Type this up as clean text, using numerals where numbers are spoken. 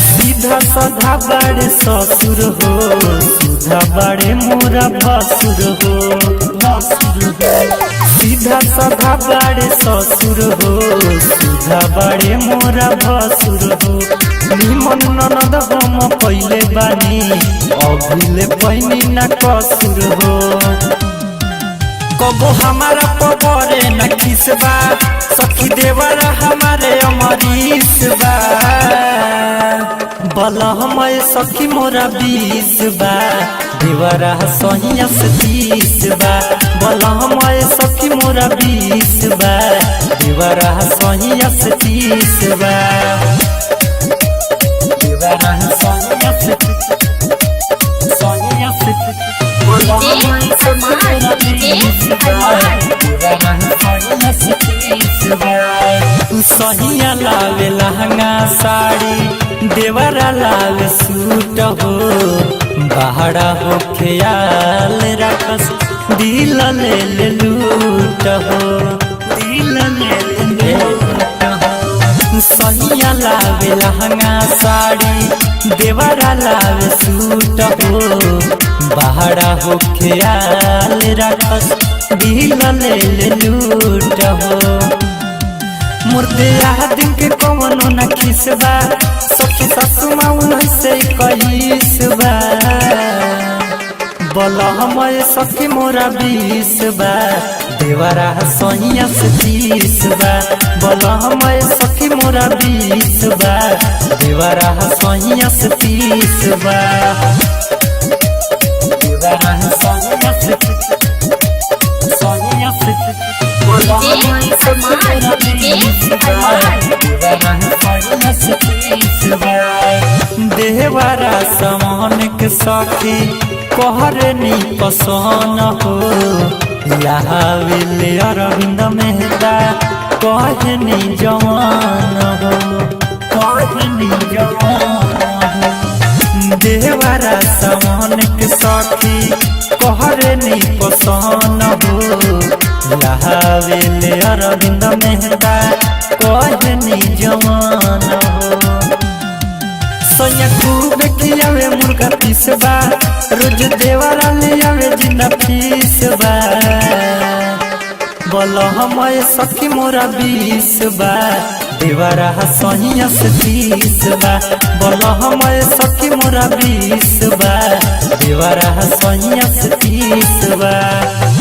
सीधा साधा बड़े ससुर हो, सुधा बड़े मोरा भसुर हो। सीधा साधा बड़े ससुर हो, सुधा बड़े मोरा भसुर हो। निमन ननद हम पहले बानी, अभिले पैनी न कसुर हो। कबो हमारा पबरे न किसबा, सखी देवरा हमारे अमरीश बा। बलहमय सखी मोरा 20 बा, देवरा सहिया से 30 बा। बलहमय सखी मोरा 20 बा, देवरा सहिया से 30 बा। देवरा सहिया से सहिया लावे लहंगा साड़ी, देवरा लावे सूट हो। बाहरा हो ख्याल रखस, दिल ले ले लूट हो। दिल ले ले लूट हो। सहिया लावे लहंगा साड़ी, देवरा लावे सूट हो। बाहरा हो ख्याल रखस, दिल ले ले लूट हो। मुर्दे दिन के कवनो न खिसबा, सखी सासु माउन से कहिस बा। बलहमय सखी मोरा 20 बा, देवरा सहिया से 30 बा। बलहमय सखी मोरा 20 बा, देवरा सहिया से 30 बा। देवरा सहिया से देवरा समान के सखी कहरनी पसन हो। लहाविले अरविंद मेहता कहनी जवान हो। कहनी जवान हो। देवरा समान के सखी कहरनी पसन हो। लहाविले अरविंद मेहता कहनी जवान हो। सोनिया खूब खियावे मुर्गा पीसबा, रोज देवरा ले आवे जिंदा पीसबा। बलहमय सखी मोरा 20 बा, देवरा सहिया से 30 बा। बलहमय सखी मोरा 20 बा, देवरा सहिया से 30 बा।